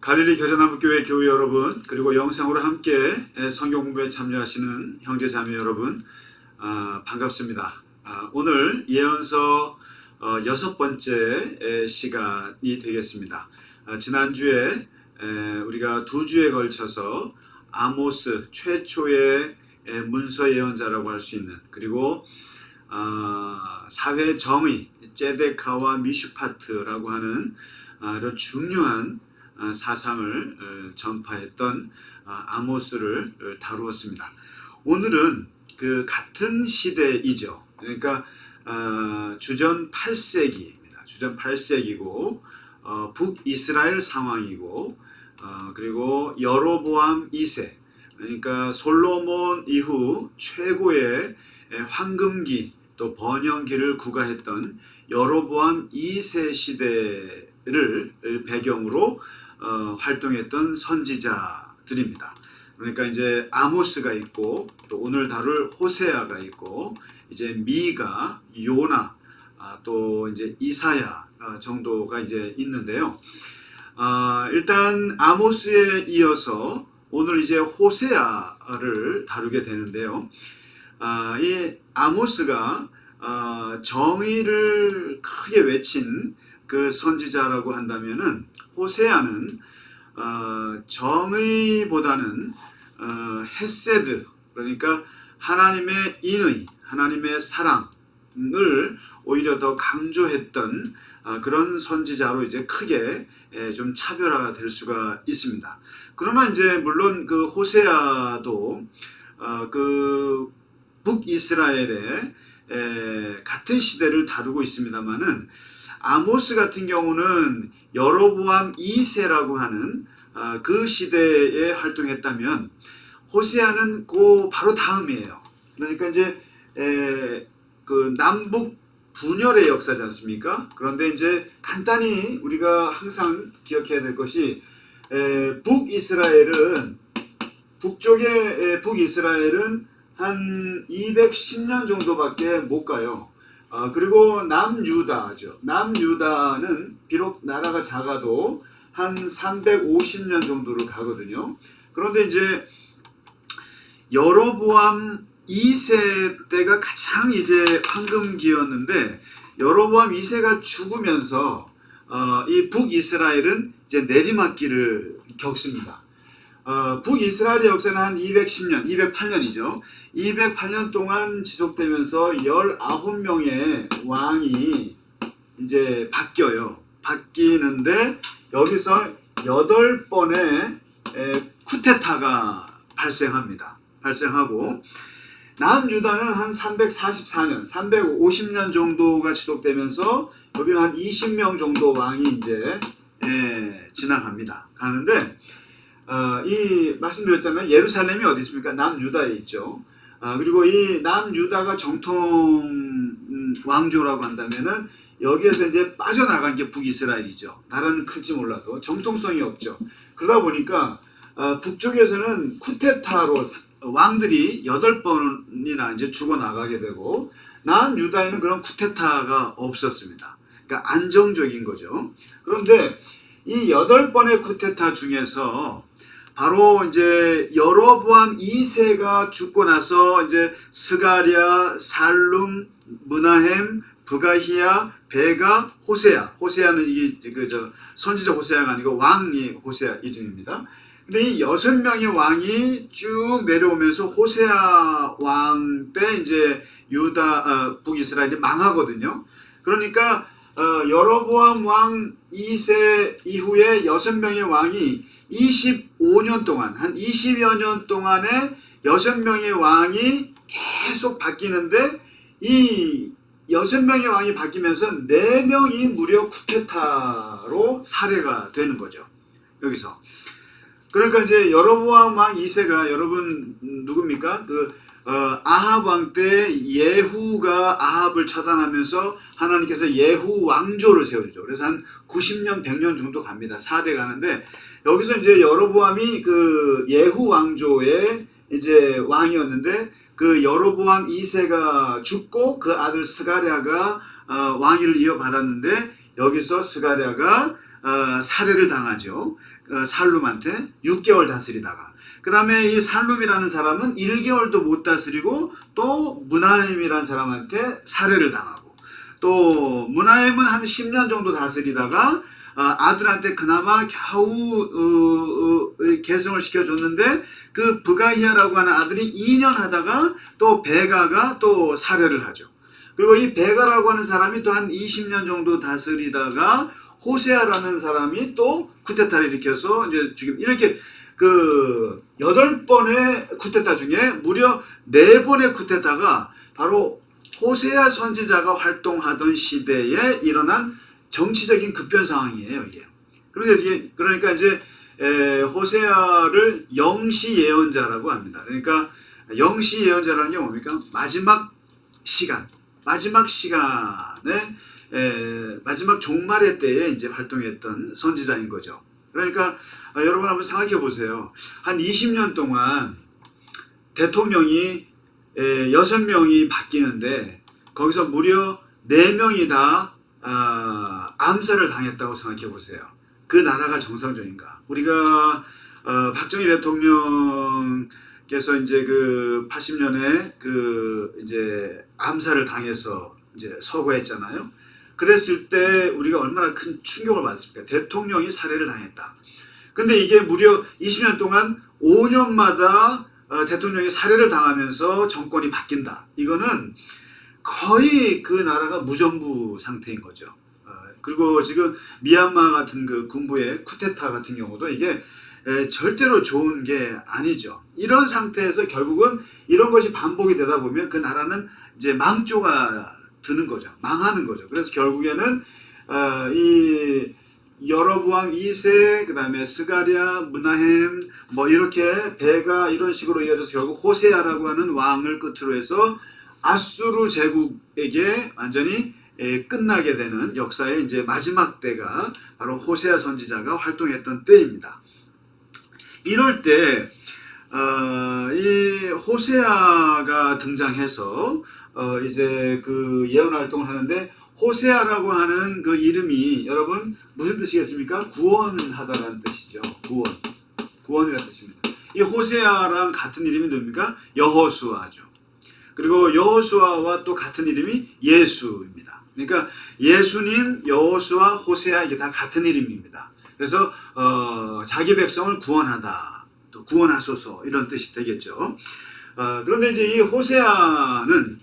갈릴리 겨자나무교회 교회 여러분, 그리고 영상으로 함께 성경 공부에 참여하시는 형제 자매 여러분, 반갑습니다. 오늘 예언서 6번째 시간이 되겠습니다. 지난주에 우리가 2주에 걸쳐서 아모스 최초의 문서 예언자라고 할 수 있는, 그리고 사회 정의 제데카와 미슈파트라고 하는 이런 중요한 사상을 전파했던 아모스를 다루었습니다. 오늘은 그 같은 시대이죠. 그러니까 주전 8세기입니다. 주전 8세기고 북이스라엘 상황이고, 그리고 여로보암 2세, 그러니까 솔로몬 이후 최고의 황금기 또 번영기를 구가했던 여로보암 2세 시대를 배경으로 활동했던 선지자들입니다. 그러니까 이제 아모스가 있고, 또 오늘 다룰 호세아가 있고, 이제 미가, 요나, 또 이제 이사야 정도가 이제 있는데요. 일단 아모스에 이어서 오늘 이제 호세아를 다루게 되는데요. 이 아모스가 정의를 크게 외친 그 선지자라고 한다면은, 호세아는 정의보다는 헤세드, 그러니까 하나님의 인의, 하나님의 사랑을 오히려 더 강조했던 그런 선지자로 이제 크게 좀 차별화가 될 수가 있습니다. 그러나 이제 물론 그 호세아도 그 북이스라엘의 같은 시대를 다루고 있습니다만은, 아모스 같은 경우는 여로보암 2세라고 하는 그 시대에 활동했다면, 호세아는 그 바로 다음이에요. 그러니까 이제 그 남북 분열의 역사지 않습니까? 그런데 이제 간단히 우리가 항상 기억해야 될 것이, 북쪽의 북이스라엘은 한 210년 정도밖에 못 가요. 그리고 남유다죠. 남유다는 비록 나라가 작아도 한 350년 정도를 가거든요. 그런데 이제 여로보암 2세 때가 가장 이제 황금기였는데, 여로보암 2세가 죽으면서 이 북이스라엘은 이제 내리막길을 겪습니다. 북이스라엘의 역사는 한 210년, 208년이죠. 208년 동안 지속되면서 19명의 왕이 이제 바뀌는데, 여기서 8번의 쿠데타가 발생하고, 남유다는 한 344년, 350년 정도가 지속되면서 여기는 한 20명 정도 왕이 이제 가는데, 이 말씀드렸잖아요. 예루살렘이 어디 있습니까? 남유다에 있죠. 그리고 이 남유다가 정통 왕조라고 한다면은, 여기에서 이제 빠져나간 게 북이스라엘이죠. 나라는 클지 몰라도 정통성이 없죠. 그러다 보니까 북쪽에서는 쿠데타로 왕들이 8번이나 이제 죽어나가게 되고, 남유다에는 그런 쿠데타가 없었습니다. 그러니까 안정적인 거죠. 그런데 이 8번의 쿠데타 중에서 바로 이제 여로보암 2세가 죽고 나서 이제 스가랴, 살룸, 므나헴, 브가히야, 베가, 호세아는 이게 선지자 호세아가 아니고 왕이 호세아 이름입니다. 근데 이 6명의 왕이 쭉 내려오면서 호세아 왕 때 이제 북이스라엘이 망하거든요. 그러니까 여로보암 왕 2세 이후에 6명의 왕이 25년 동안, 한 20여 년 동안에 6명의 왕이 계속 바뀌는데, 이 6명의 왕이 바뀌면서 4명이 무려 쿠데타로 살해가 되는 거죠. 여기서. 그러니까 이제 여로보암 왕 2세가, 여러분 누굽니까? 아합 왕 때 예후가 아합을 처단하면서 하나님께서 예후 왕조를 세워주죠. 그래서 한 90년, 100년 정도 갑니다. 4대 가는데, 여기서 이제 여로보암이 그 예후 왕조의 이제 왕이었는데, 그 여로보암 2세가 죽고 그 아들 스가랴가 왕위를 이어받았는데, 여기서 스가랴가 살해를 당하죠. 살룸한테 6개월 다스리다가. 그 다음에 이 살룸이라는 사람은 1개월도 못 다스리고 또 무나임이라는 사람한테 살해를 당하고, 또 무나임은 한 10년 정도 다스리다가 아들한테 그나마 겨우 계승을 시켜줬는데 그 브가히야라고 하는 아들이 2년 하다가 또 베가가 또 살해를 하죠. 그리고 이 베가라고 하는 사람이 또 한 20년 정도 다스리다가 호세아라는 사람이 또 쿠데타를 일으켜서 이제 지금 이렇게 그 8번의 쿠데타 중에 무려 4번의 쿠데타가 바로 호세아 선지자가 활동하던 시대에 일어난 정치적인 급변 상황이에요, 이게. 그러니까 이제 호세아를 영시 예언자라고 합니다. 그러니까 영시 예언자라는 게 뭡니까? 마지막 시간에 마지막 종말의 때에 이제 활동했던 선지자인 거죠. 그러니까 여러분 한번 생각해 보세요. 한 20년 동안 대통령이 6명이 바뀌는데 거기서 무려 4명이 다 암살을 당했다고 생각해 보세요. 그 나라가 정상적인가? 우리가 박정희 대통령께서 이제 그 80년에 그 이제 암살을 당해서 이제 서거했잖아요. 그랬을 때 우리가 얼마나 큰 충격을 받았습니까? 대통령이 살해를 당했다. 근데 이게 무려 20년 동안 5년마다 대통령이 살해를 당하면서 정권이 바뀐다. 이거는 거의 그 나라가 무정부 상태인 거죠. 그리고 지금 미얀마 같은 그 군부의 쿠데타 같은 경우도 이게 절대로 좋은 게 아니죠. 이런 상태에서 결국은 이런 것이 반복이 되다 보면 그 나라는 이제 망조가 드는 거죠. 망하는 거죠. 그래서 결국에는 이 여로보암 2세, 그 다음에 스가랴, 무나헴, 뭐 이렇게 배가 이런 식으로 이어져서 결국 호세아라고 하는 왕을 끝으로 해서 아수르 제국에게 완전히 끝나게 되는 역사의 이제 마지막 때가 바로 호세아 선지자가 활동했던 때입니다. 이럴 때 이 호세아가 등장해서 이제 그 예언 활동을 하는데, 호세아라고 하는 그 이름이 여러분 무슨 뜻이겠습니까? 구원하다라는 뜻이죠. 구원이라는 뜻입니다. 이 호세아랑 같은 이름이 뭡니까? 여호수아죠. 그리고 여호수아와 또 같은 이름이 예수입니다. 그러니까 예수님, 여호수아, 호세아 이게 다 같은 이름입니다. 그래서 자기 백성을 구원하다, 또 구원하소서 이런 뜻이 되겠죠. 그런데 이제 이 호세아는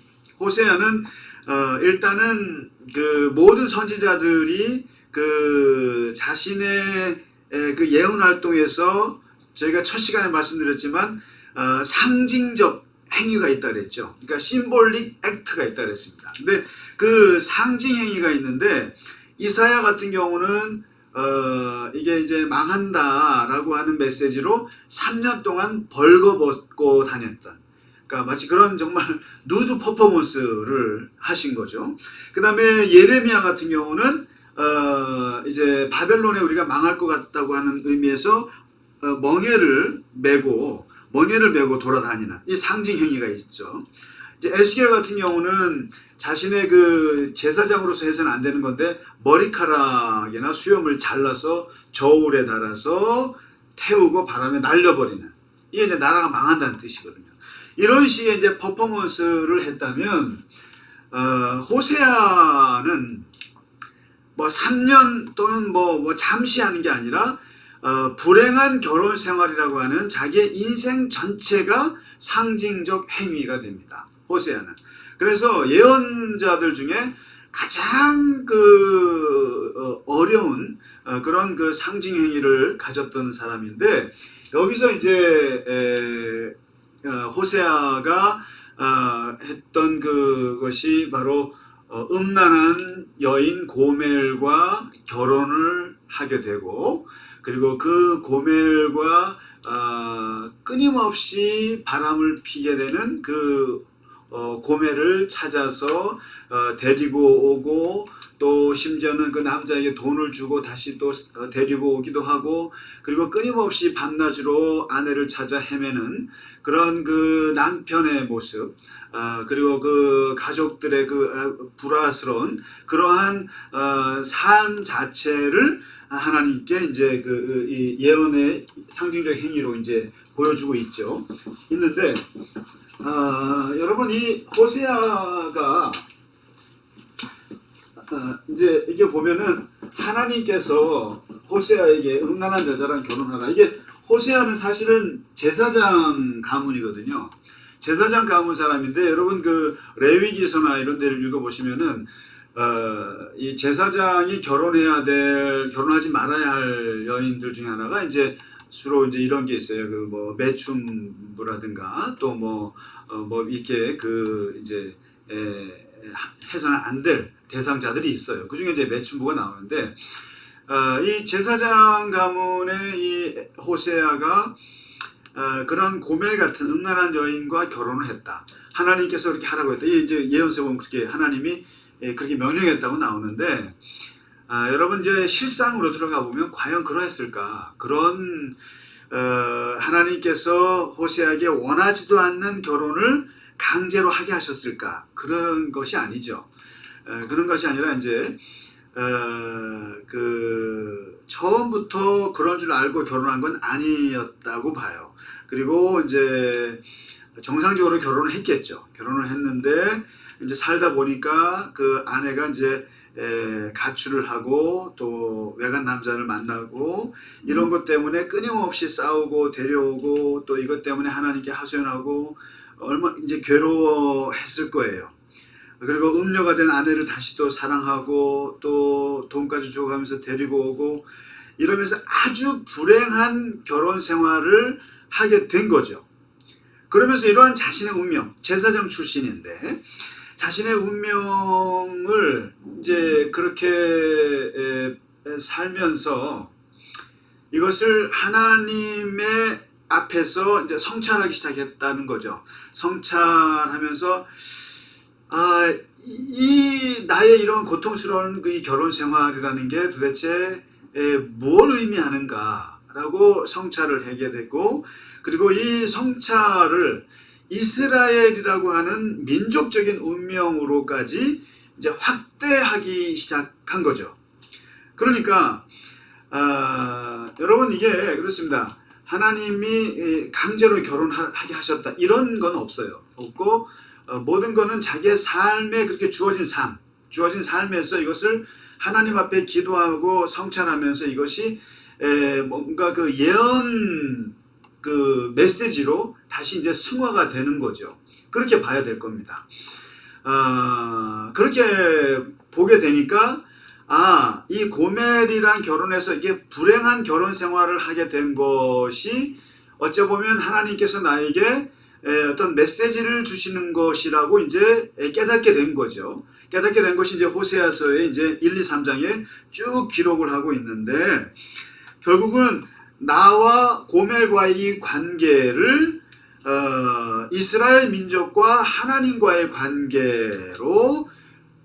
일단은 그 모든 선지자들이 그 자신의 그 예언 활동에서 저희가 첫 시간에 말씀드렸지만 상징적 행위가 있다 그랬죠. 그러니까 심볼릭 액트가 있다 그랬습니다. 근데 그 상징 행위가 있는데 이사야 같은 경우는 이게 이제 망한다라고 하는 메시지로 3년 동안 벌거벗고 다녔던, 그러니까 마치 그런 정말 누드 퍼포먼스를 하신 거죠. 그 다음에 예레미야 같은 경우는 이제 바벨론에 우리가 망할 것 같다고 하는 의미에서 멍에를 메고 돌아다니는 이 상징 행위가 있죠. 이제 에스겔 같은 경우는 자신의 그 제사장으로서 해서는 안 되는 건데 머리카락이나 수염을 잘라서 저울에 달아서 태우고 바람에 날려버리는, 이게 이제 나라가 망한다는 뜻이거든요. 이런 식의 이제 퍼포먼스를 했다면 호세아는 뭐 3년 또는 뭐 잠시 하는 게 아니라 불행한 결혼 생활이라고 하는 자기의 인생 전체가 상징적 행위가 됩니다. 호세아는. 그래서 예언자들 중에 가장 그 어려운 그런 그 상징 행위를 가졌던 사람인데, 여기서 이제 호세아가 했던 그것이 바로 음란한 여인 고멜과 결혼을 하게 되고, 그리고 그 고멜과 끊임없이 바람을 피게 되는 그 고멜을 찾아서 데리고 오고, 또 심지어는 그 남자에게 돈을 주고 다시 또 데리고 오기도 하고, 그리고 끊임없이 밤낮으로 아내를 찾아 헤매는 그런 그 남편의 모습, 그리고 그 가족들의 그 불화스러운 그러한 삶 자체를 하나님께 이제 이 예언의 상징적 행위로 이제 보여주고 있는데 여러분 이 호세아가 이제 이게 보면은 하나님께서 호세아에게 음란한 여자랑 결혼하라. 이게 호세아는 사실은 제사장 가문이거든요. 제사장 가문 사람인데 여러분 그 레위기서나 이런 데를 읽어보시면은 이 제사장이 결혼하지 말아야 할 여인들 중에 하나가 이제 주로 이제 이런 게 있어요. 그 뭐 매춘부라든가 또 뭐 이렇게 그 이제 해서는 안 될 대상자들이 있어요. 그 중에 이제 매춘부가 나오는데 이 제사장 가문의 이 호세아가 그런 고멜 같은 음란한 여인과 결혼을 했다. 하나님께서 그렇게 하라고 했다. 이제 예언서에 보면 그렇게 하나님이 그렇게 명령했다고 나오는데 여러분 이제 실상으로 들어가 보면 과연 그러했을까? 그런 하나님께서 호세아에게 원하지도 않는 결혼을 강제로 하게 하셨을까? 그런 것이 아니죠. 그런 것이 아니라 이제 그 처음부터 그런 줄 알고 결혼한 건 아니었다고 봐요. 그리고 이제 정상적으로 결혼을 했겠죠. 결혼을 했는데 이제 살다 보니까 그 아내가 이제 가출을 하고 또 외간 남자를 만나고 이런 것 때문에 끊임없이 싸우고 데려오고 또 이것 때문에 하나님께 하소연하고 얼마 이제 괴로워했을 거예요. 그리고 음녀가 된 아내를 다시 또 사랑하고 또 돈까지 줘가면서 데리고 오고 이러면서 아주 불행한 결혼 생활을 하게 된 거죠. 그러면서 이러한 자신의 운명, 제사장 출신인데 자신의 운명을 이제 그렇게 살면서 이것을 하나님의 앞에서 이제 성찰하기 시작했다는 거죠. 성찰하면서 이 나의 이런 고통스러운 이 결혼 생활이라는 게 도대체 뭘 의미하는가라고 성찰을 하게 되고 그리고 이 성찰을 이스라엘이라고 하는 민족적인 운명으로까지 이제 확대하기 시작한 거죠. 그러니까 여러분 이게 그렇습니다. 하나님이 강제로 결혼하게 하셨다 이런 건 없어요. 없고 모든 거는 자기의 삶에 그렇게 주어진 삶에서 이것을 하나님 앞에 기도하고 성찰하면서 이것이 뭔가 그 예언 그 메시지로 다시 이제 승화가 되는 거죠. 그렇게 봐야 될 겁니다. 그렇게 보게 되니까 이 고멜이랑 결혼해서 이게 불행한 결혼 생활을 하게 된 것이 어찌 보면 하나님께서 나에게 어떤 메시지를 주시는 것이라고 이제 깨닫게 된 거죠. 깨닫게 된 것이 이제 호세아서의 이제 1, 2, 3장에 쭉 기록을 하고 있는데 결국은 나와 고멜과의 이 관계를 이스라엘 민족과 하나님과의 관계로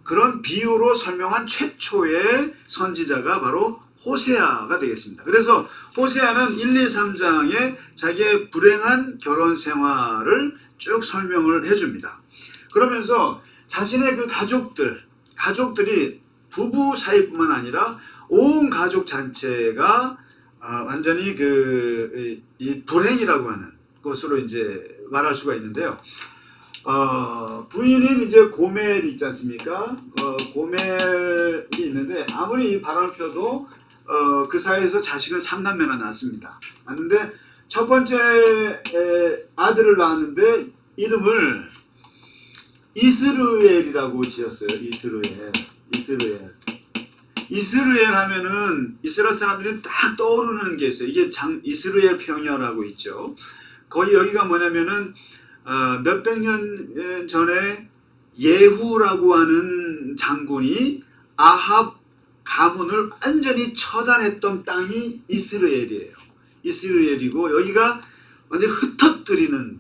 그런 비유로 설명한 최초의 선지자가 바로 호세아가 되겠습니다. 그래서 호세아는 1, 2, 3장에 자기의 불행한 결혼 생활을 쭉 설명을 해줍니다. 그러면서 자신의 그 가족들이 부부 사이뿐만 아니라 온 가족 전체가 완전히 이 불행이라고 하는 것으로 이제 말할 수가 있는데요. 부인인 이제 고멜이 있지 않습니까? 고멜이 있는데 아무리 바람을 펴도 그 사이에서 자식은 3남매나 낳습니다. 낳는데 첫 번째 아들을 낳았는데 이름을 이스르엘이라고 지었어요. 이스르엘 하면은 이스라엘 사람들이 딱 떠오르는 게 있어요. 이게 이스라엘 평야라고 있죠. 거의 여기가 뭐냐면은 몇백 년 전에 예후라고 하는 장군이 아합 가문을 완전히 처단했던 땅이 이스라엘이에요. 이스라엘이고 여기가 완전 흩어뜨리는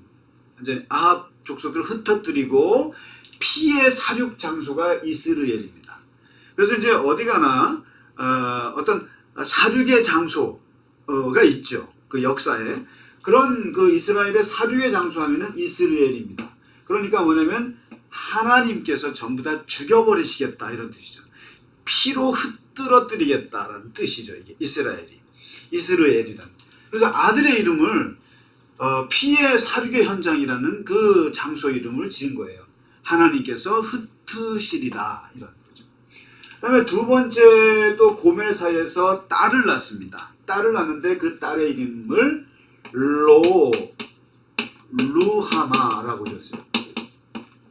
이제 아합 족속들을 흩어뜨리고 피의 사륙 장소가 이스라엘입니다. 그래서 이제 어디 가나 어떤 사륙의 장소가 있죠. 그 역사에. 그런 그 이스라엘의 사륙의 장소 하면은 이스라엘입니다. 그러니까 뭐냐면 하나님께서 전부 다 죽여버리시겠다 이런 뜻이죠. 피로 흩뜨러뜨리겠다라는 뜻이죠. 이게 이스라엘이란. 그래서 아들의 이름을 피의 사륙의 현장이라는 그 장소 이름을 지은 거예요. 하나님께서 흩으시리라 이런 거죠. 그다음에 두 번째 또 고멜 사이에서 딸을 낳습니다. 딸을 낳는데 그 딸의 이름을 루하마라고 지었어요.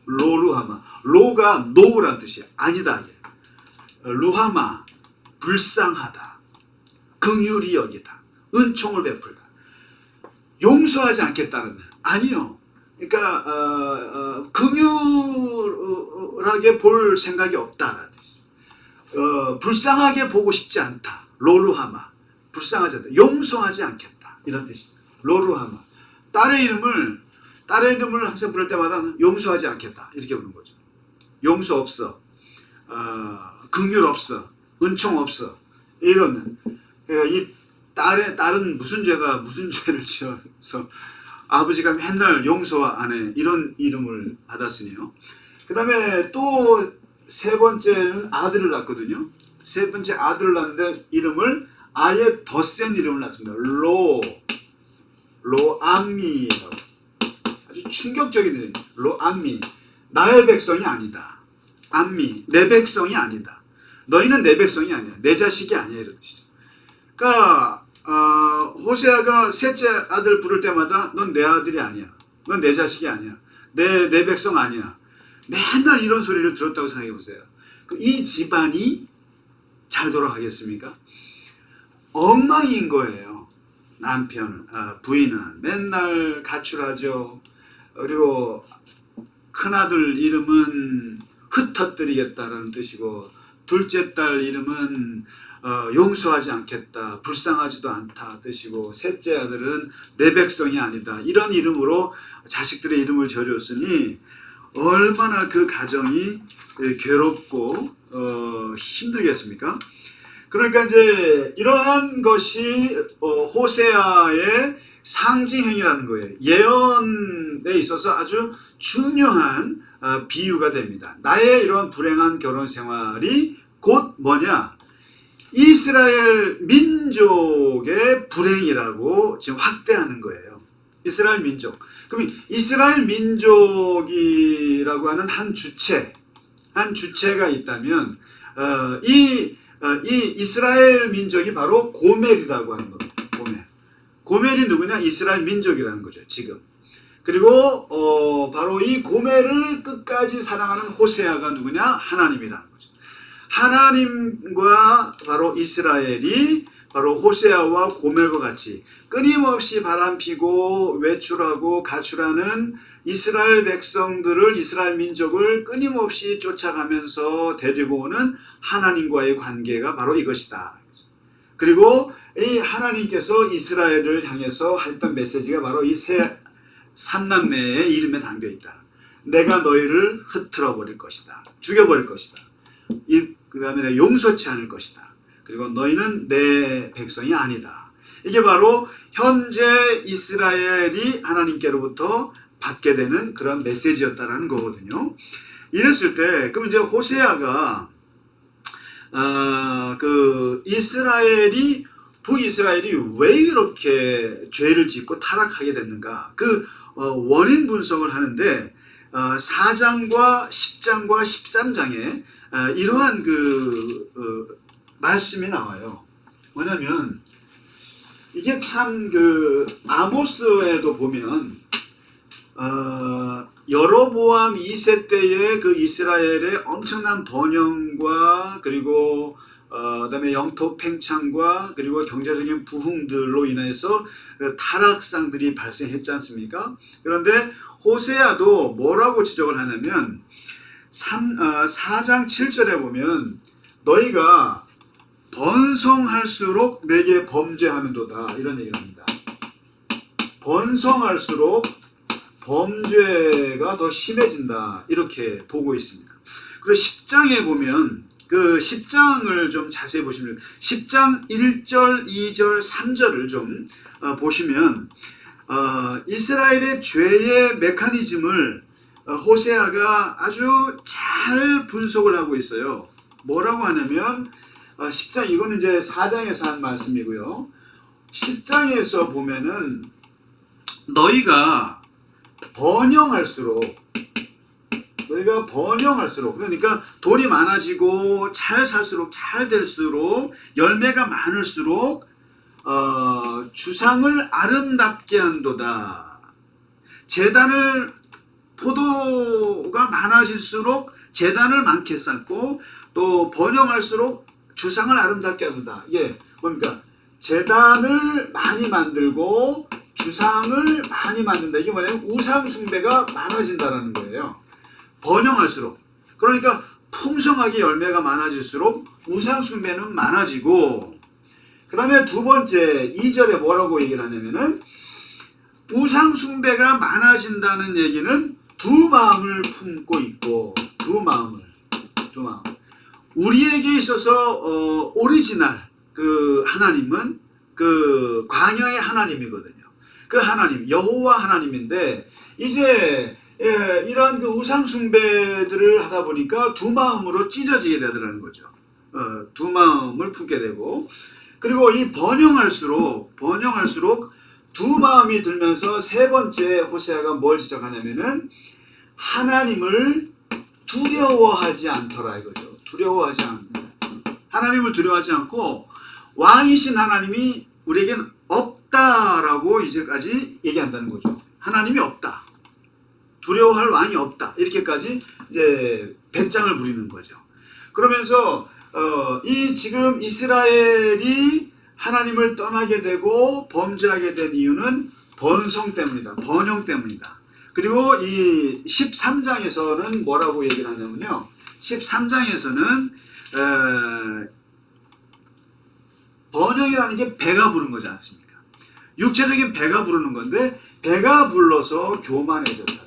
루하마. 로가 노우란 뜻이에요. 아니다. 루하마, 불쌍하다, 긍휼히 여기다, 은총을 베풀다. 용서하지 않겠다는 말. 아니요. 그러니까 긍휼하게 볼 생각이 없다라는 뜻이죠. 불쌍하게 보고 싶지 않다. 로루하마. 불쌍하지 않다. 용서하지 않겠다. 이런 뜻입니다. 로루하마. 딸의 이름을 항상 부를 때마다 용서하지 않겠다. 이렇게 부르는 거죠. 용서 없어. 긍휼 없어. 은총 없어. 이런. 이 딸은 무슨 죄를 지어서 아버지가 맨날 용서 안 해. 이런 이름을 받았으니요. 그 다음에 또 세 번째는 아들을 낳거든요. 세 번째 아들을 낳는데 이름을 아예 더 센 이름을 낳습니다. 로암미라고. 아주 충격적인 이름. 로암미. 나의 백성이 아니다. 암미. 내 백성이 아니다. 너희는 내 백성이 아니야. 내 자식이 아니야. 이런 뜻이죠. 그러니까 호세아가 셋째 아들 부를 때마다 넌 내 아들이 아니야. 넌 내 자식이 아니야. 내 백성 아니야. 맨날 이런 소리를 들었다고 생각해 보세요. 이 집안이 잘 돌아가겠습니까? 엉망인 거예요. 부인은 맨날 가출하죠. 그리고 큰아들 이름은 흩어뜨리겠다라는 뜻이고 둘째 딸 이름은 용서하지 않겠다, 불쌍하지도 않다 뜻이고 셋째 아들은 내 백성이 아니다. 이런 이름으로 자식들의 이름을 지어줬으니 얼마나 그 가정이 괴롭고 힘들겠습니까? 그러니까 이제 이러한 것이 호세아의 상징행위라는 거예요. 예언에 있어서 아주 중요한 비유가 됩니다. 나의 이러한 불행한 결혼 생활이 곧 뭐냐? 이스라엘 민족의 불행이라고 지금 확대하는 거예요. 이스라엘 민족. 그럼 이스라엘 민족이라고 하는 한 주체가 있다면 이 이스라엘 민족이 바로 고멜이라고 하는 겁니다. 고멜이 누구냐? 이스라엘 민족이라는 거죠. 지금. 그리고 바로 이 고멜을 끝까지 사랑하는 호세아가 누구냐? 하나님이라는 거죠. 하나님과 바로 이스라엘이 바로 호세아와 고멜과 같이 끊임없이 바람피고 외출하고 가출하는 이스라엘 백성들을, 이스라엘 민족을 끊임없이 쫓아가면서 데리고 오는 하나님과의 관계가 바로 이것이다. 그리고 이 하나님께서 이스라엘을 향해서 했던 메시지가 바로 이 삼남매의 이름에 담겨 있다. 내가 너희를 흩트러 버릴 것이다. 죽여버릴 것이다. 그 다음에 내가 용서치 않을 것이다. 그리고 너희는 내 백성이 아니다. 이게 바로 현재 이스라엘이 하나님께로부터 받게 되는 그런 메시지였다라는 거거든요. 이랬을 때, 그럼 이제 호세아가 북이스라엘이 왜 이렇게 죄를 짓고 타락하게 됐는가? 그 원인 분석을 하는데 4장과 10장과 13장에 이러한 말씀이 나와요. 뭐냐면 이게 참 아모스에도 보면 여로보암 2세 때의 그 이스라엘의 엄청난 번영과 그리고 그다음에 영토 팽창과 그리고 경제적인 부흥들로 인해서 타락상들이 발생했지 않습니까? 그런데 호세아도 뭐라고 지적을 하냐면 4장 7절에 보면 너희가 번성할수록 내게 범죄하는도다 이런 얘기를 합니다. 번성할수록 범죄가 더 심해진다 이렇게 보고 있습니다. 그리고 10장에 보면 그 10장을 좀 자세히 보시면 10장 1절, 2절, 3절을 좀 보시면 이스라엘의 죄의 메커니즘을 호세아가 아주 잘 분석을 하고 있어요. 뭐라고 하냐면 10장 이거는 이제 4장에서 한 말씀이고요. 10장에서 보면은 너희가 번영할수록 그러니까 돈이 많아지고 잘 살수록 잘 될수록 열매가 많을수록 주상을 아름답게 한도다. 재단을 포도가 많아질수록 재단을 많게 쌓고 또 번영할수록 주상을 아름답게 한다. 이게 뭡니까? 재단을 많이 만들고 주상을 많이 만든다. 이게 뭐냐면 우상 숭배가 많아진다라는 거예요. 번영할수록. 그러니까 풍성하게 열매가 많아질수록 우상 숭배는 많아지고, 그 다음에 두 번째 2절에 뭐라고 얘기를 하냐면은 우상 숭배가 많아진다는 얘기는 두 마음을 품고 있고, 두 마음. 우리에게 있어서 오리지널 그 하나님은 그 광야의 하나님이거든요. 그 하나님 여호와 하나님인데 이제 이러한 그 우상 숭배들을 하다 보니까 두 마음으로 찢어지게 되더라는 거죠. 두 마음을 품게 되고, 그리고 이 번영할수록 두 마음이 들면서 세 번째 호세아가 뭘 지적하냐면은 하나님을 두려워하지 않더라 이거죠. 하나님을 두려워하지 않고 왕이신 하나님이 우리에겐 없다라고 이제까지 얘기한다는 거죠. 하나님이 없다. 두려워할 왕이 없다. 이렇게까지 이제 배짱을 부리는 거죠. 그러면서 이 지금 이스라엘이 하나님을 떠나게 되고 범죄하게 된 이유는 번성 때문이다. 번영 때문이다. 그리고 이 13장에서는 뭐라고 얘기를 하냐면요. 13장에서는 번영이라는 게 배가 부른 거지 않습니까? 육체적인 배가 부르는 건데 배가 불러서 교만해졌다.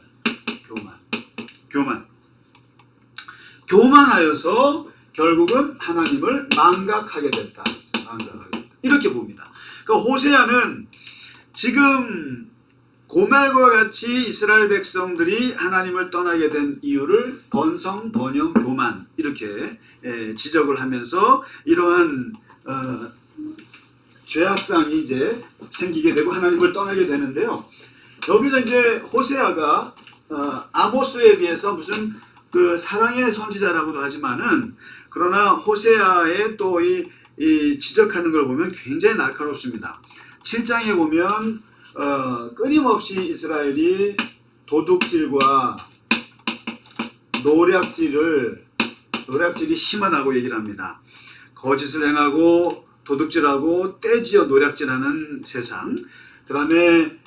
교만하여서 결국은 하나님을 망각하게 됐다. 이렇게 봅니다. 그러니까 호세아는 지금 고멜과 같이 이스라엘 백성들이 하나님을 떠나게 된 이유를 번성, 번영, 교만 이렇게 지적을 하면서 이러한 죄악상이 이제 생기게 되고 하나님을 떠나게 되는데요. 여기서 이제 호세아가 아모스에 비해서 무슨 그 사랑의 선지자라고도 하지만은 그러나 호세아의 또 이 지적하는 걸 보면 굉장히 날카롭습니다. 7장에 보면 끊임없이 이스라엘이 도둑질과 노략질이 심하다고 얘기를 합니다. 거짓을 행하고 도둑질하고 떼지어 노략질하는 세상. 그 다음에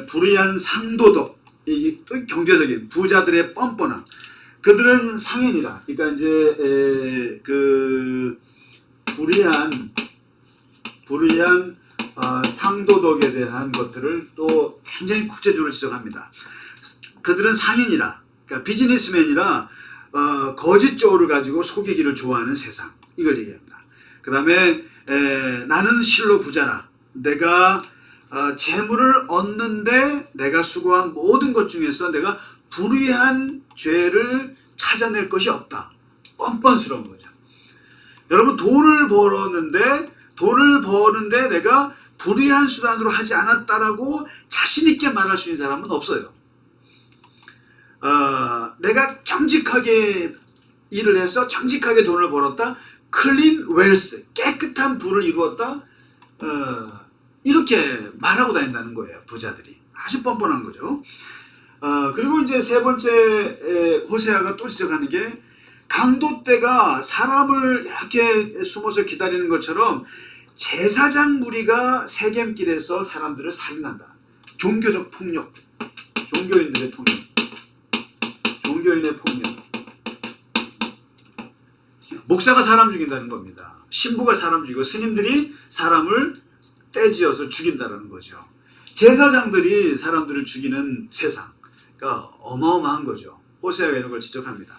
불의한 상도덕, 또 경제적인 부자들의 뻔뻔함. 그들은 상인이라. 그러니까 이제 그 불의한 상도덕에 대한 것들을 또 굉장히 구체적으로 지적합니다. 그들은 상인이라, 그러니까 비즈니스맨이라 거짓 조를 가지고 속이기를 좋아하는 세상. 이걸 얘기합니다. 그 다음에 나는 실로 부자라. 내가 재물을 얻는데 내가 수고한 모든 것 중에서 내가 불의한 죄를 찾아낼 것이 없다. 뻔뻔스러운 거죠. 여러분 돈을 버는데 내가 불의한 수단으로 하지 않았다라고 자신 있게 말할 수 있는 사람은 없어요. 내가 정직하게 일을 해서 정직하게 돈을 벌었다. 클린 웰스, 깨끗한 부를 이루었다. 이렇게 말하고 다닌다는 거예요. 부자들이. 아주 뻔뻔한 거죠. 그리고 이제 세 번째 호세아가 또 지적하는 게 강도 때가 사람을 이렇게 숨어서 기다리는 것처럼 제사장 무리가 세겜길에서 사람들을 살인한다. 종교적 폭력, 종교인의 폭력. 목사가 사람 죽인다는 겁니다. 신부가 사람 죽이고 스님들이 사람을 떼지어서 죽인다는 거죠. 제사장들이 사람들을 죽이는 세상. 그러니까 어마어마한 거죠. 호세아가 이런 걸 지적합니다.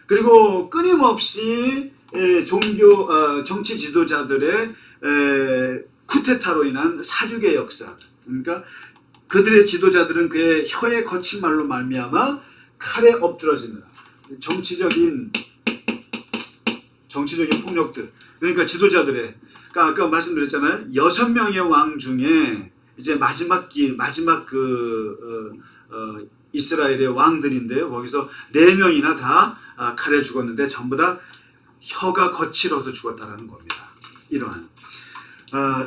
그리고 끊임없이 정치 지도자들의 쿠데타로 인한 사륙의 역사. 그러니까 그들의 지도자들은 그의 혀에 거친 말로 말미암아 칼에 엎드러지느라 정치적인 정치적인 폭력들. 그러니까 지도자들의, 그러니까 아까 말씀드렸잖아요. 6명의 왕 중에 이제 마지막 이스라엘의 왕들인데요. 거기서 4명이나 다 칼에 죽었는데 전부 다 혀가 거칠어서 죽었다라는 겁니다.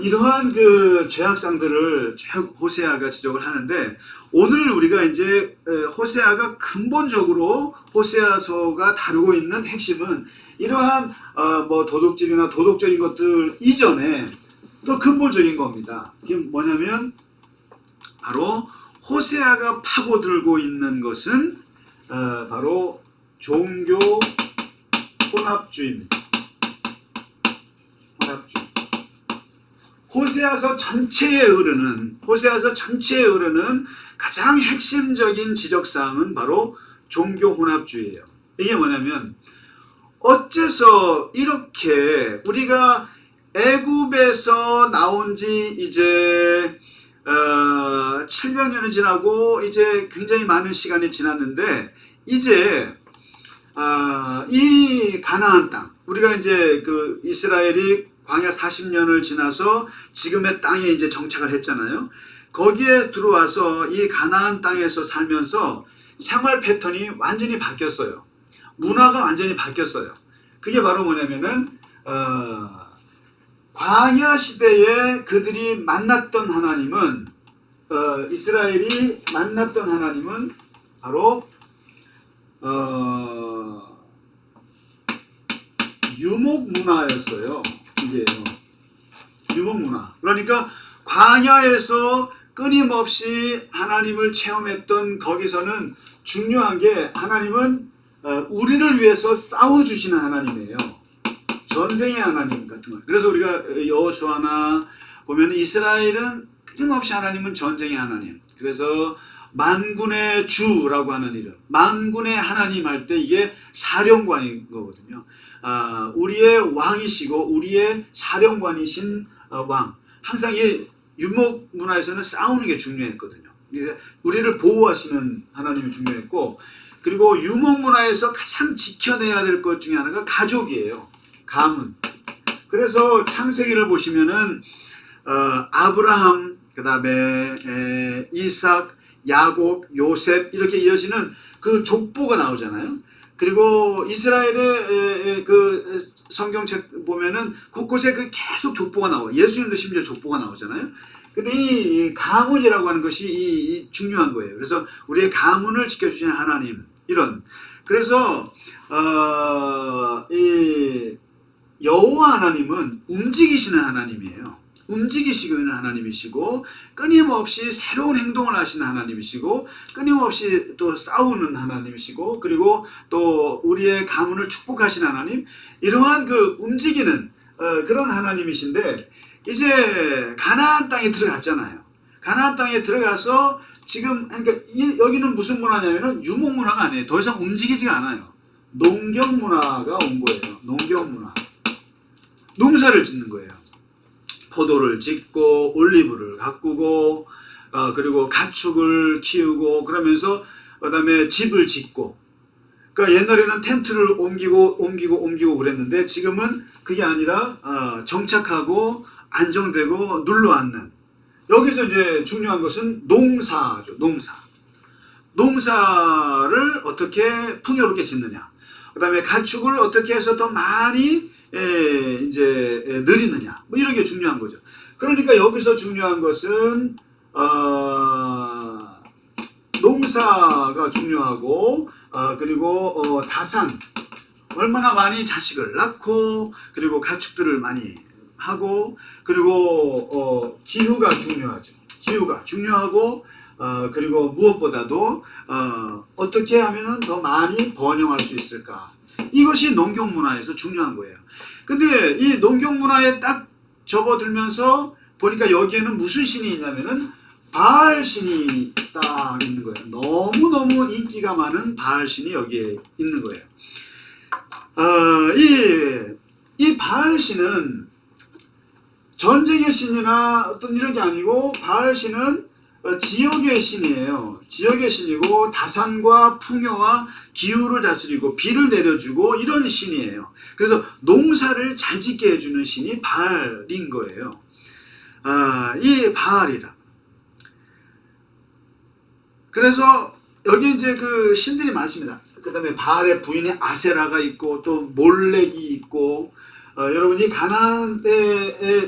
이러한 그 죄악상들을 호세아가 지적을 하는데, 오늘 우리가 이제 호세아가 근본적으로 호세아서가 다루고 있는 핵심은 이러한 뭐 도둑질이나 도덕적인 것들 이전에 또 근본적인 겁니다. 이게 뭐냐면 바로 호세아가 파고들고 있는 것은 바로 종교 혼합주의입니다. 혼합주의. 호세아서 전체에 흐르는 가장 핵심적인 지적사항은 바로 종교 혼합주의예요. 이게 뭐냐면 어째서 이렇게 우리가 애굽에서 나온 지 이제 700년이 지나고 이제 굉장히 많은 시간이 지났는데, 이제 이 가나안 땅, 우리가 이제 그 이스라엘이 광야 40년을 지나서 지금의 땅에 이제 정착을 했잖아요. 거기에 들어와서 이 가나안 땅에서 살면서 생활 패턴이 완전히 바뀌었어요. 문화가 완전히 바뀌었어요. 그게 바로 뭐냐면은 광야 시대에 그들이 만났던 하나님은 이스라엘이 만났던 하나님은 바로 유목 문화였어요. 이게 유목 문화. 그러니까 광야에서 끊임없이 하나님을 체험했던, 거기서는 중요한 게 하나님은 우리를 위해서 싸워주시는 하나님이에요. 전쟁의 하나님 같은 거. 그래서 우리가 여호수아나 보면 이스라엘은 끊임없이 하나님은 전쟁의 하나님. 그래서 만군의 주라고 하는 이름, 만군의 하나님 할 때 이게 사령관인 거거든요. 우리의 왕이시고 우리의 사령관이신 왕. 항상 이 유목 문화에서는 싸우는 게 중요했거든요. 우리를 보호하시는 하나님이 중요했고, 그리고 유목 문화에서 가장 지켜내야 될 것 중에 하나가 가족이에요. 가문. 그래서 창세기를 보시면은 아브라함, 그 다음에 이삭, 야곱, 요셉 이렇게 이어지는 그 족보가 나오잖아요. 그리고 이스라엘의 그 성경책 보면은 곳곳에 그 계속 족보가 나와요. 예수님도 심지어 족보가 나오잖아요. 근데 이 가문이라고 하는 것이 이 중요한 거예요. 그래서 우리의 가문을 지켜주시는 하나님, 이런. 그래서 이 여호와 하나님은 움직이시는 하나님이에요. 움직이시고 있는 하나님이시고, 끊임없이 새로운 행동을 하시는 하나님이시고, 끊임없이 또 싸우는 하나님이시고, 그리고 또 우리의 가문을 축복하시는 하나님, 이러한 그 움직이는 그런 하나님이신데, 이제 가나안 땅에 들어갔잖아요. 가나안 땅에 들어가서 지금, 그러니까 여기는 무슨 문화냐면은 유목 문화가 아니에요. 더 이상 움직이지가 않아요. 농경 문화가 온 거예요. 농경 문화. 농사를 짓는 거예요. 포도를 짓고 올리브를 가꾸고 그리고 가축을 키우고, 그러면서 그다음에 집을 짓고. 그러니까 옛날에는 텐트를 옮기고 그랬는데, 지금은 그게 아니라 정착하고 안정되고 눌러앉는. 여기서 이제 중요한 것은 농사죠. 농사를 어떻게 풍요롭게 짓느냐. 그다음에 가축을 어떻게 해서 더 많이 이제 늘리느냐, 뭐 이런 게 중요한 거죠. 그러니까 여기서 중요한 것은 농사가 중요하고, 그리고 다산, 얼마나 많이 자식을 낳고, 그리고 가축들을 많이 하고, 그리고 기후가 중요하죠. 기후가 중요하고, 그리고 무엇보다도 어떻게 하면은 더 많이 번영할 수 있을까. 이것이 농경 문화에서 중요한 거예요. 근데 이 농경 문화에 딱 접어들면서 보니까 여기에는 무슨 신이 있냐면은 바알 신이 딱 있는 거예요. 너무너무 인기가 많은 바알 신이 여기에 있는 거예요. 이 바알 신은 전쟁의 신이나 어떤 이런 게 아니고, 바알 신은 지역의 신이에요. 지역의 신이고 다산과 풍요와 기후를 다스리고 비를 내려주고 이런 신이에요. 그래서 농사를 잘 짓게 해주는 신이 바알인 거예요. 이 바알이라. 그래서 여기 이제 그 신들이 많습니다. 그 다음에 바알의 부인의 아세라가 있고 또 몰렉이 있고 여러분이 가나안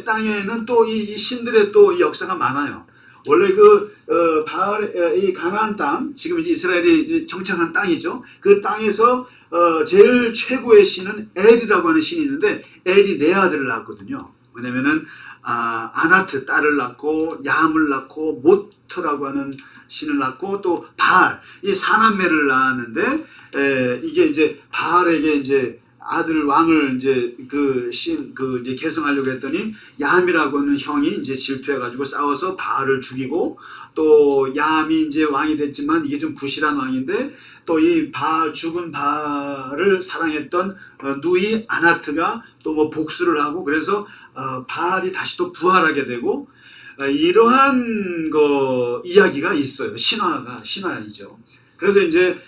땅에는 또 이 신들의 또 이 역사가 많아요. 원래 바알의 이 가나안 땅, 지금 이제 이스라엘이 정착한 땅이죠. 그 땅에서 제일 최고의 신은 엘이라고 하는 신이 있는데 엘이 네 아들을 낳았거든요. 왜냐면은 아나트 딸을 낳고 얌을 낳고 모트라고 하는 신을 낳고 또 바알 이 사남매를 낳았는데 이게 이제 바알에게 이제 아들 왕을 이제 이제 계승하려고 했더니 얌이라고 하는 형이 이제 질투해가지고 싸워서 바알을 죽이고 또 얌이 이제 왕이 됐지만 이게 좀 부실한 왕인데 또 이 죽은 바알을 사랑했던 누이 아나트가 또 뭐 복수를 하고 그래서 바알이 다시 또 부활하게 되고 이러한 이야기가 있어요. 신화이죠. 그래서 이제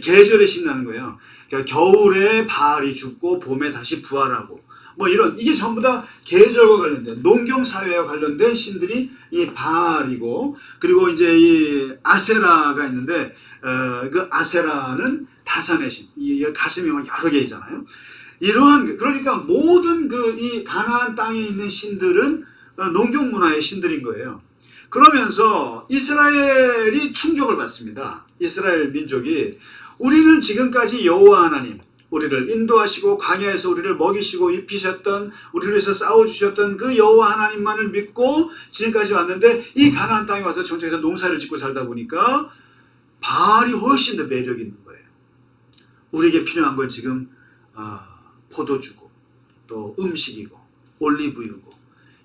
계절에 신나는 거예요. 그러니까 겨울에 바알이 죽고 봄에 다시 부활하고 뭐 이런 이게 전부 다 계절과 관련된 농경 사회와 관련된 신들이 이 바알이고 그리고 이제 이 아세라가 있는데 그 아세라는 다산의 신. 이 가슴이 여러 개잖아요. 이러한 그러니까 모든 이 가나안 땅에 있는 신들은 농경 문화의 신들인 거예요. 그러면서 이스라엘이 충격을 받습니다. 이스라엘 민족이 우리는 지금까지 여호와 하나님 우리를 인도하시고 광야에서 우리를 먹이시고 입히셨던 우리를 위해서 싸워주셨던 그 여호와 하나님만을 믿고 지금까지 왔는데 이 가나안 땅에 와서 정착해서 농사를 짓고 살다 보니까 바알이 훨씬 더 매력 있는 거예요. 우리에게 필요한 건 지금 포도주고 또 음식이고 올리브유고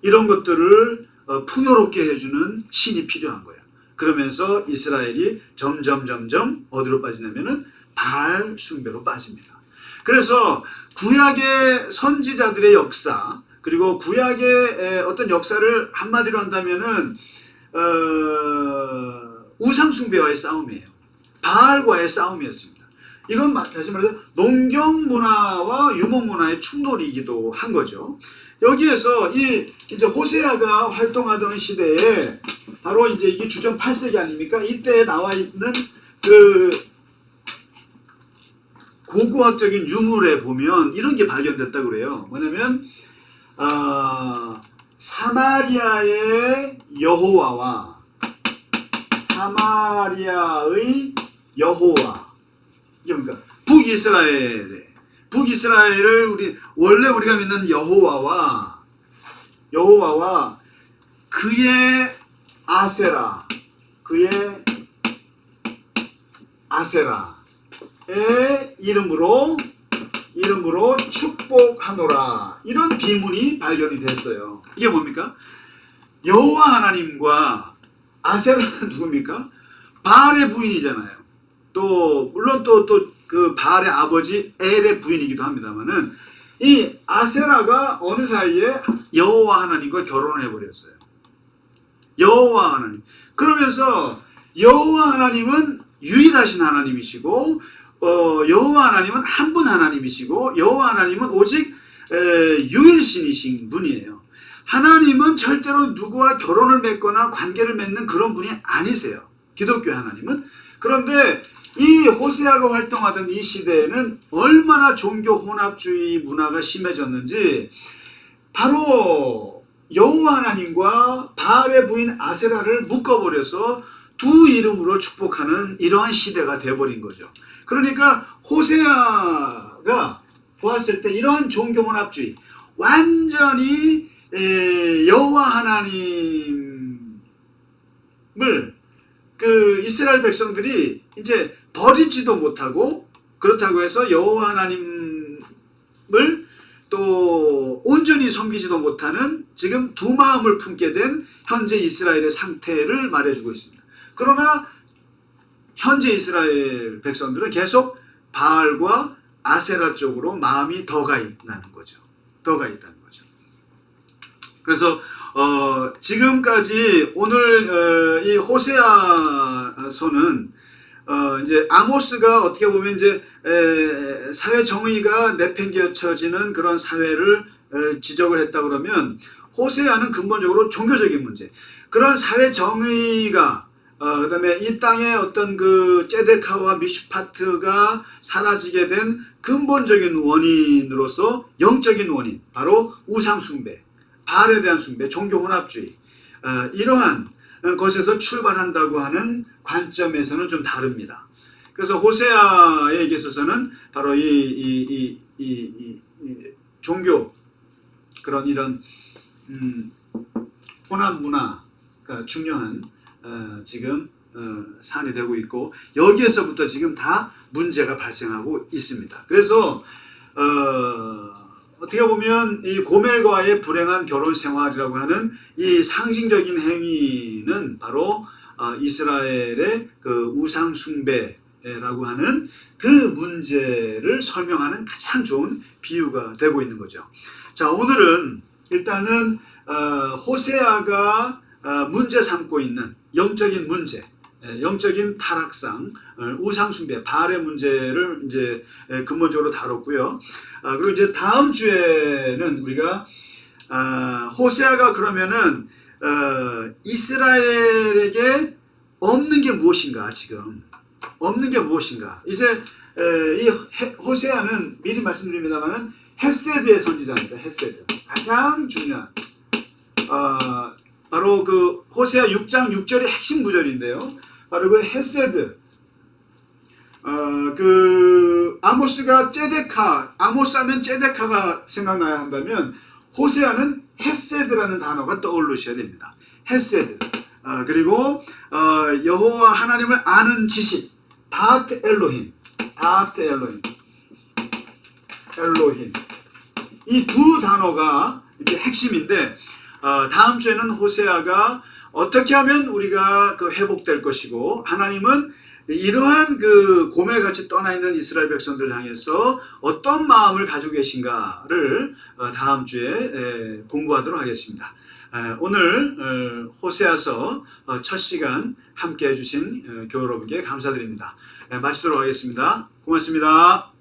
이런 것들을 풍요롭게 해주는 신이 필요한 거예요. 그러면서 이스라엘이 점점 어디로 빠지냐면은 바알 숭배로 빠집니다. 그래서 구약의 선지자들의 역사 그리고 구약의 어떤 역사를 한마디로 한다면은 우상 숭배와의 싸움이에요. 바알과의 싸움이었습니다. 이건 다시 말해서 농경 문화와 유목 문화의 충돌이기도 한 거죠. 여기에서 이제 호세아가 활동하던 시대에 바로 이제 이게 주전 8세기 아닙니까? 이때 나와 있는 고고학적인 유물에 보면 이런 게 발견됐다고 그래요. 뭐냐면 사마리아의 여호와와 사마리아의 여호와 이게 뭡니까? 북이스라엘을 원래 우리가 믿는 여호와와 그의 아세라의 이름으로 축복하노라 이런 비문이 발견이 됐어요. 이게 뭡니까? 여호와 하나님과 아세라는 누굽니까? 바알의 부인이잖아요. 또 물론 또 그 바알의 아버지 엘의 부인이기도 합니다만은 이 아세라가 어느 사이에 여호와 하나님과 결혼을 해버렸어요. 여호와 하나님. 그러면서 여호와 하나님은 유일하신 하나님이시고 여호와 하나님은 한 분 하나님이시고 여호와 하나님은 오직 유일신이신 분이에요. 하나님은 절대로 누구와 결혼을 맺거나 관계를 맺는 그런 분이 아니세요. 기독교 하나님은. 그런데 이 호세아가 활동하던 이 시대에는 얼마나 종교 혼합주의 문화가 심해졌는지 바로 여호와 하나님과 바알의 부인 아세라를 묶어버려서 두 이름으로 축복하는 이러한 시대가 돼버린 거죠. 그러니까 호세아가 보았을 때 이러한 종교 혼합주의 완전히 여호와 하나님을 이스라엘 백성들이 이제 버리지도 못하고 그렇다고 해서 여호와 하나님을 또 온전히 섬기지도 못하는 지금 두 마음을 품게 된 현재 이스라엘의 상태를 말해주고 있습니다. 그러나 현재 이스라엘 백성들은 계속 바알과 아세라 쪽으로 마음이 더가 있다는 거죠. 그래서 지금까지 오늘 이 호세아서는 이제 아모스가 어떻게 보면 이제 사회 정의가 내팽개쳐지는 그런 사회를 지적을 했다 그러면, 호세아는 근본적으로 종교적인 문제, 그런 사회 정의가 그다음에 이 땅의 어떤 그 ጼ데카와 미슈파트가 사라지게 된 근본적인 원인으로서, 영적인 원인, 바로 우상 숭배, 바알에 대한 숭배, 종교 혼합주의, 이러한 것에서 출발한다고 하는 관점에서는 좀 다릅니다. 그래서 호세아에게 있어서는 바로 이 종교, 그런 이런 혼합 문화가 중요한 지금 사안이 되고 있고, 여기에서부터 지금 다 문제가 발생하고 있습니다. 그래서 어떻게 보면 이 고멜과의 불행한 결혼 생활이라고 하는 이 상징적인 행위는 바로 이스라엘의 그 우상 숭배라고 하는 그 문제를 설명하는 가장 좋은 비유가 되고 있는 거죠. 자, 오늘은 일단은 호세아가 문제 삼고 있는 영적인 문제, 영적인 타락상, 우상 숭배, 바알의 문제를 이제 근본적으로 다뤘고요. 그리고 이제 다음 주에는 우리가 호세아가 그러면은 이스라엘에게 없는 게 무엇인가, 지금 없는 게 무엇인가. 이제 이 호세아는 미리 말씀드립니다만은 헤세드의 선지자입니다. 헤세드, 가장 중요한 바로 그 호세아 6장 6절이 핵심 구절인데요. 바로 그 헤세드, 그 아모스가 ጼ데카, 아모스 하면 ጼ데카가 생각나야 한다면 호세아는 헤세드라는 단어가 떠오르셔야 됩니다. 헤세드. 그리고 여호와 하나님을 아는 지식, 다트 엘로힘, 다트 엘로힘, 엘로힘. 이 두 단어가 이렇게 핵심인데, 다음 주에는 호세아가 어떻게 하면 우리가 그 회복될 것이고, 하나님은 이러한 그 고멜같이 떠나 있는 이스라엘 백성들을 향해서 어떤 마음을 가지고 계신가를 다음 주에 공부하도록 하겠습니다. 오늘 호세아서 첫 시간 함께 해주신 교우 여러분께 감사드립니다. 마치도록 하겠습니다. 고맙습니다.